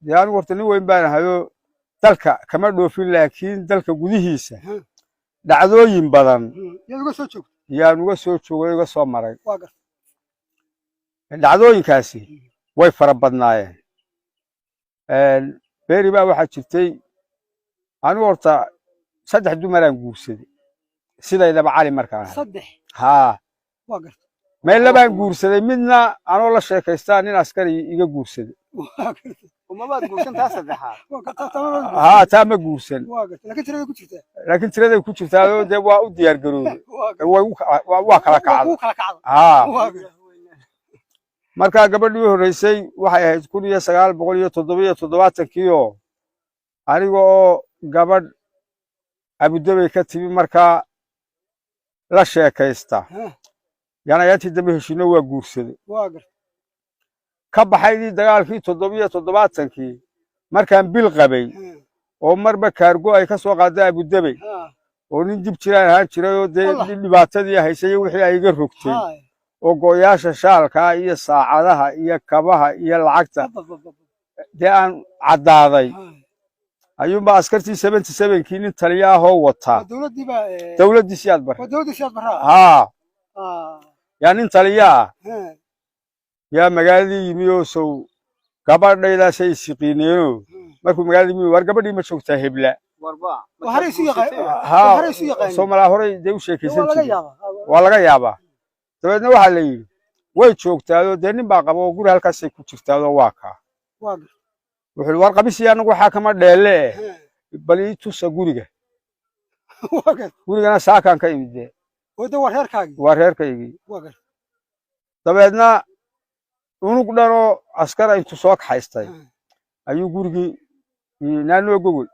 dee anigu horta nin weyn baan ahayo dalka kama dhoofin laakiin dalka gudihiisa dhacdooyin badan yaan uga soo joogay uga soo maray dhacdooyinkaasi way fara badnaayeen beeri baa waxaa jirtay anigu horta 3 dumaraan guursaday sidaydaba cali markaan haa meel labaan guursaday midna anoo la sheekaystaa nin askari iga guursaday ها تام جوسن لكن ترى كل شيء هذا ده وأودي أرجعه وكلا كعب ها مركا قبل يوم رئيسي واحد كل يسقال بقول تضبيات كيو أريجو قبل أبو دبي كتير مركا لا شيء كيستا يعني يأتي دبي شنو وجوسن كبحيدي دجال في تضبيات كي مركان بالغبي ومربى كارجو أي كسوة قادة أبو دبي ونجيب شراء هاد شراء اللي بعتدي هيسي وحي أيجر ركتي وقوياش شالكا إيه ساعدها إيه كبها إيه العكتة ده عدادي أيوم بعسكرتي 77 كيلو تريا هو وطا دولة دي سياد برا ها يعني تريا يا مقالي ميوسو قبر نيلا شيء سقينيو ما كل مقالي ميو ورقبر دي ما شوكتها هبلة ها سوما لا هوري ديو شيء كيسنتي ولا جيابا تبى نروح عليه ويشوكتها ديني باقي وقول هالكاسي كوتشفتها واقع وحول ورقة بس يعني نقول حاكم دلله بلي توسا غوريجا غوريجا أنا ساكن كاين ده وده ورهر كاي تبى ونقدروا عسكر أنتو ساق حيستاي أيو غورجي نانو جوجل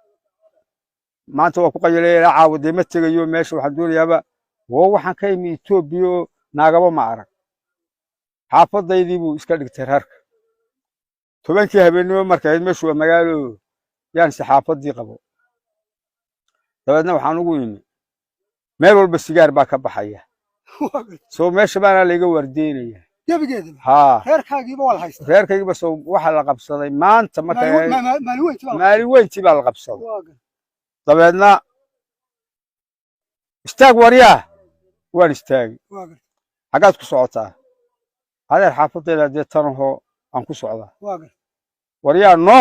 ما أنتوا قايلين لا عاود متى يوم ماشوا حدول يابا وهو حكي ميتو بيو ناقبا معرك حافظ ضيدي بو إسكالك ترهرك تبان كي هبنو مركز مشوا مقالو يعني حافظ دي قبو تبعنا وحنقول ما يقول بالسجار باك بحية سو ماشي بنا لقى ورديني ها غير كاجي بس waxa la qabsaday maanta markay maali weynti baa la qabsaday dabeedna istaag wariya waan istaagi xagaad ku socotaa adeer xaafadeeda deetanaho aan ku socdaa wariya no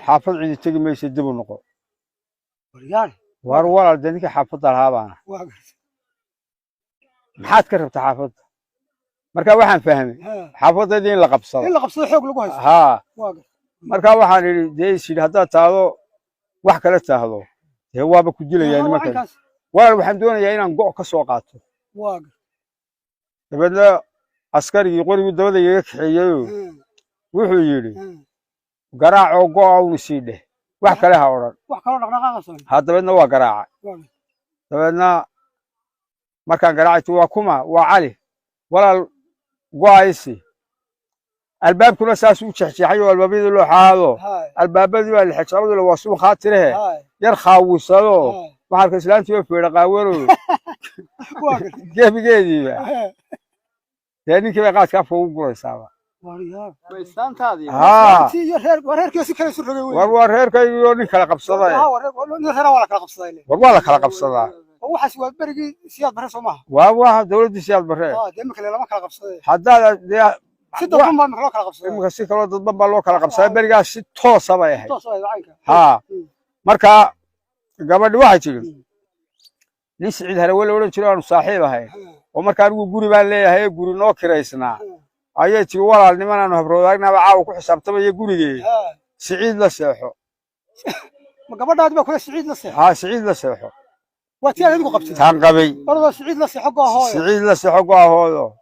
xaafad cidi tagi meesha dib u noqo war walaal dadka xaafadda lahaabana maxaad ka rabtaa xaafadda marka waxaan fahmay xaafadadii in la qabsado xoog lagu haysto ha marka waxaan iri deeysid hadda taado wax kale taado ee waaba ku jilayaan marka waxaan doonayaa inaan go'o ka soo qaato dabadna askarigii qorigu dabada iga kaxeeyay wuxuu yiri garaaco go'o uu siidhe wax kale ha oran hadabadna waa garaaca dabadna markaan garaacay waa kuma waa cali walaal وايسي الباب كله ساس وشحشحي والبابيد له حاضو البابد اللي حشروا له واسو خاطره يرخاو وصلو waxaa islaantii fiiro qaawaro gebigeedii tani qaad ka fuu guraysaa baysaantaadii reerkiisa kala soo rogay war reerkaygu nin kala qabsaday war la kala qabsadaa waxaas waa berigii siyaad bare Soomaaliya waa dawladda siyaad bare deema kale lama kala qabsaday hadda si dadban baa loo kala qabsaday imka si kala dadban baa loo kala qabsaday berigaas si toos ah bay ahayd ha marka gabadhi waxay tiri nin Siciid Harawel oran jiray aanu saaxiib ahay oo marka anigu guri baan leeyahay guri noo kireysnaa ayay tiri walaal niman aanu habroodaagna caaw ku xisaabtamay gurigii Siciid la seexo ma gabadhaad ba kula Siciid la seexo ha Siciid la seexo واتي أنا أقول قبتي. تنقبي. والله سعيد لسه حقه هاي. سعيد لسه حقه هاي.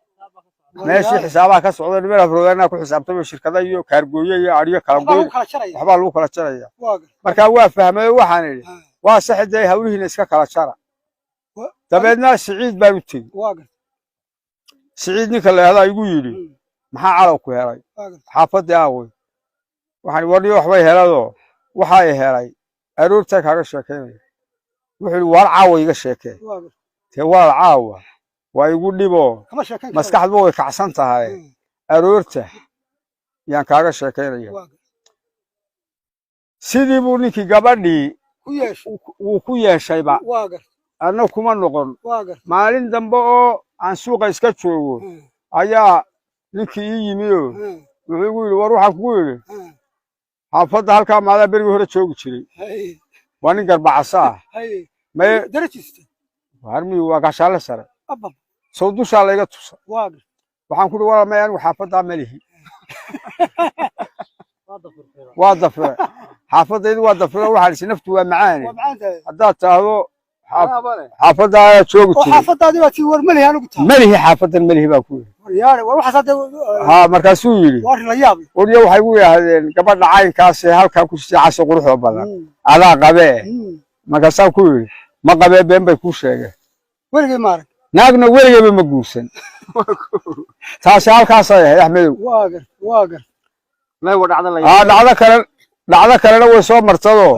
ماشي حسابك كسر من أفرودنا كل حساب تبي الشركة ذي كارجوية عرية كارجوية. حبا لو كلا شرية. مركب هو فهمه وحني. واحد زي هؤلاء الناس كلا شرا. تبعنا سعيد بروتين. سعيد نكلا هذا يقول لي ما عرفوا هاي. حافظ ياوي. وحني وري وحوي هذا وحاي هاي. أروتك هذا الشيء. wuxuu war caawa iga sheekay war caawa waa igu dhibo maskaxdu way kacsan tahay aroorta yaan kaaga sheekeynaya sidii buu ninkii gabadhii uu ku yeeshay ba anna kuma noqon maalin dambe oo aan suuqa iska joogo ayaa ninkii ii yimi oo wuxuu igu yidhi war waxaan kugu yidhi xaafadda halkaa maadaa berigii hore joogi jiray waa nin garbacasa ah harmi waa gaashaale sare soo dushaa layga tusa waxaan ku yidhi walaal maya anigu xaafaddaa ma lihi waa dafre xaafadaydu waa dafre waxaan isi naftu waa macaane haddaad taahdo xaafadda ayaa joogi jiray malihi xaafadan malihi baa ku yidhi markaasuu yidhi waryo waxay gu yidhaahdeen gabadha caynkaasee halkaa ku siicasa quruxda badan adaa qabee markaasaan ku yidhi ma qabee been bay kuu sheegeen naagna weligeyba ma guursan taasi halkaasay ahayd axmedow dhacdo kalena way soo martadoo